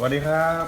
วัสดีครับ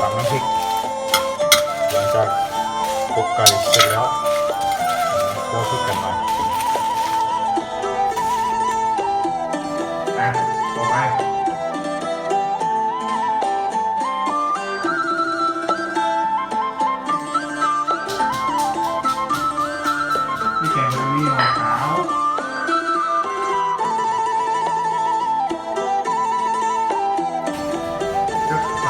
ตำน้ำพริกหลังจากตกไก่เสร็จแล้วคั่วพริกกันหน่อยต่อไปนี่แกงมันมีหัวขาวจะไป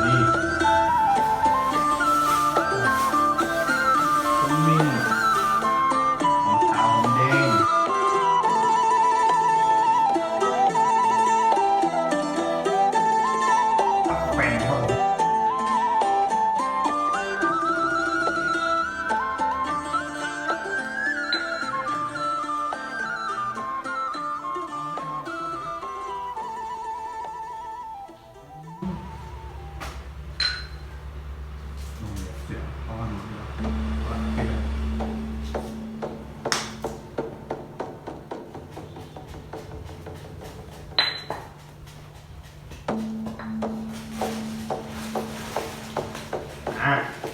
นี่ขมิ้นหอมขาวหอมแดงแป้งครับผม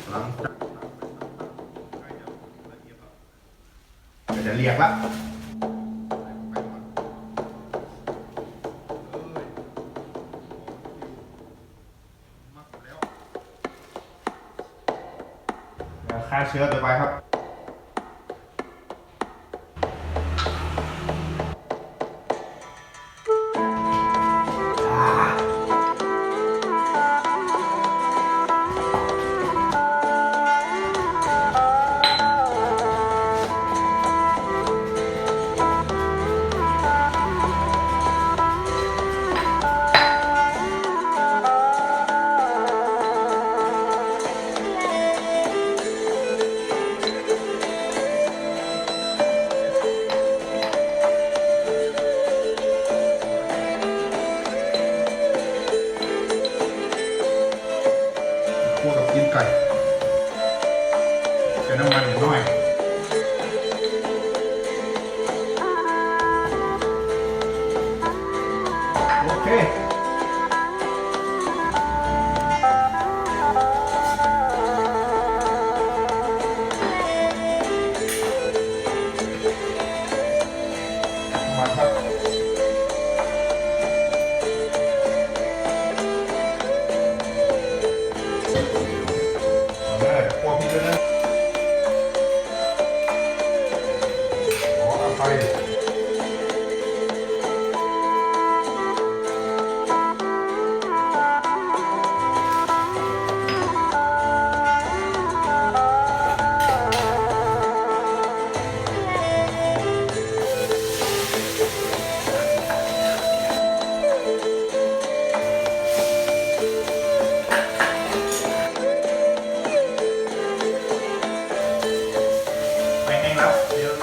หลังจากจะเรียกละฆ่าเชื้อต่อไปครับ น ไก่ใช้น้ำมันนิดหน่อยโอเคมาครับพวกพี่เลยนะขออภัยไม่แห้งแล้วเดี๋ยว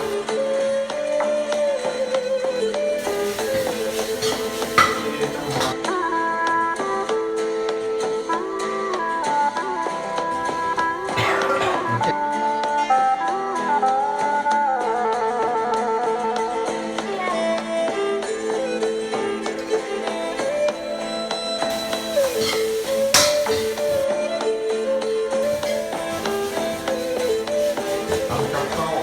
ทำกับข้าว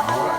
เอาละ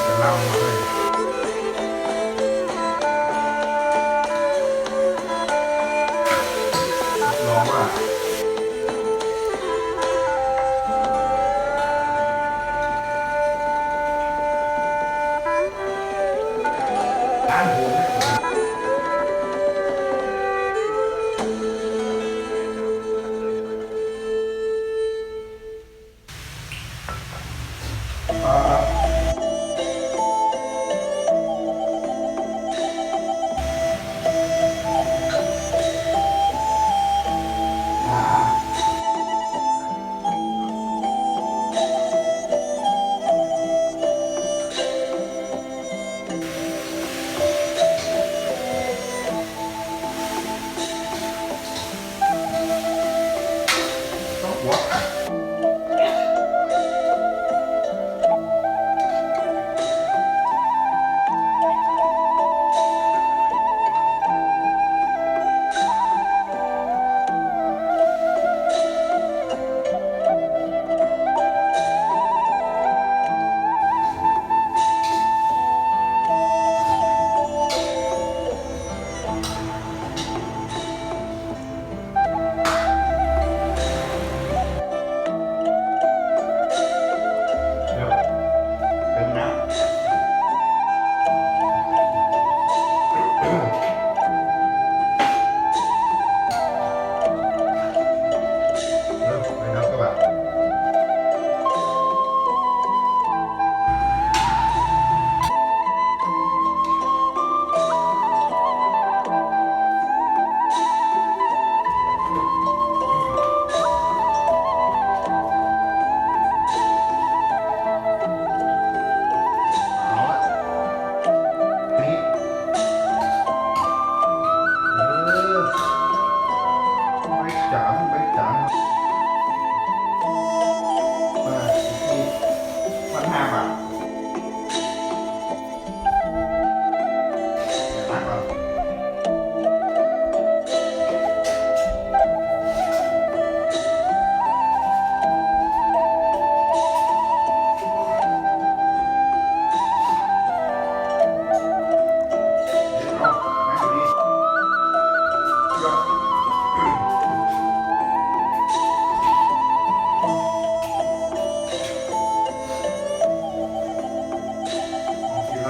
จะเล่ามาเลยรับรองว่าร้านผม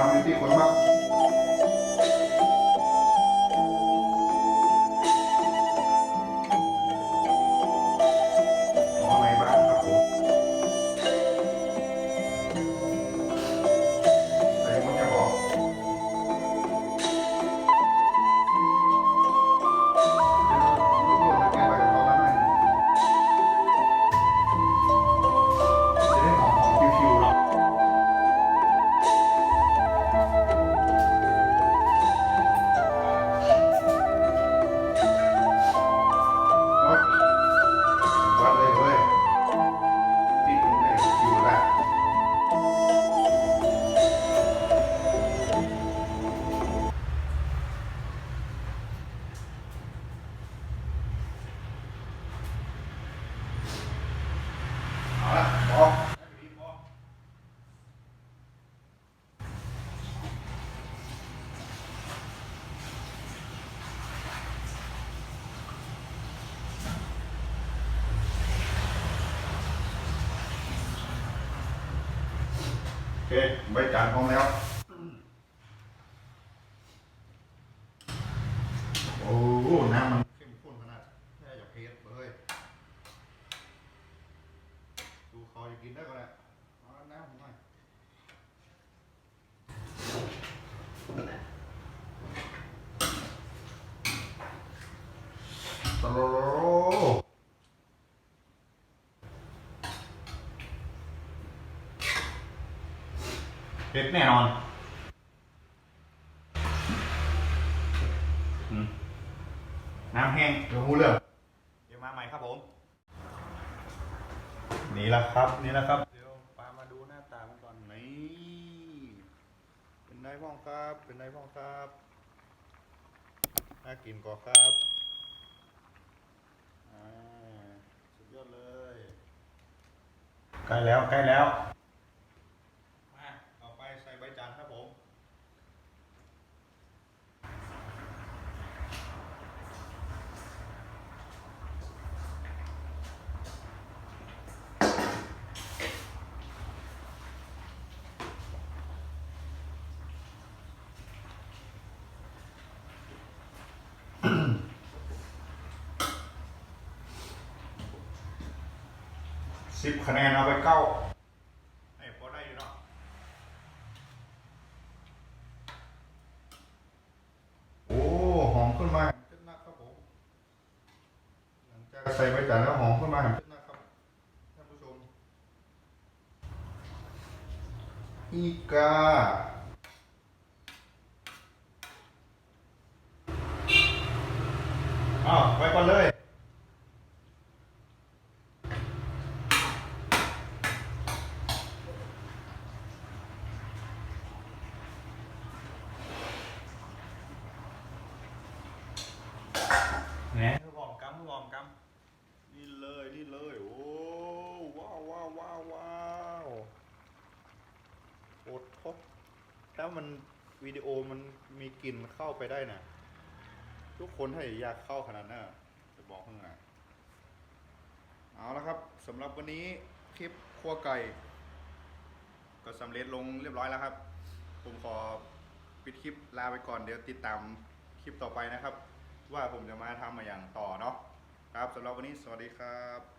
ทำอยู่ที่คนมากในบ้านครับผมแต่ยังไม่จะบอกโอเคใบจานพร้อมแล้วโอ้น้ำมันเข้มข้นขนาดแค่อยากเทสเลยดูเขาจะกินได้ก็ได้เอาน้ำผมหน่อยตโลโลเผ็ดแน่นอนน้ำแห้งเดี๋ยวหูเรื่องเดี๋ยวมาใหม่ครับผมนี่แหละครับเดี๋ยวปามาดูหน้าตามันก่อนนี่เป็นไงบ้างครับน่ากินก่อครับสุดยอดเลยใกล้แล้วมาเอาไปใส่ใบจานครับผม10 คะแนนเอาไป9ให้พอได้อยู่เนาะโอ้หอมขึ้นมาเจ็ดนักครับผมหลังจากใส่ใบจานแล้วหอมขึ้นมาเจ็ดนักครับท่านผู้ชมอีกาไว้ก่อนเลยเนี่ยคือหอมกำนี่เลยโอ้ว้าวโอดทดถ้ามันวิดีโอมันมีกลิ่นเข้าไปได้นะทุกคนให้อยากเข้าขนาดนั้นจะบอกข้างในเอาละครับสำหรับวันนี้คลิปคั่วไก่ก็สำเร็จลงเรียบร้อยแล้วครับผมขอปิดคลิปลาไปก่อนเดี๋ยวติดตามคลิปต่อไปนะครับว่าผมจะมาทำมาอย่างต่อเนาะครับสำหรับวันนี้สวัสดีครับ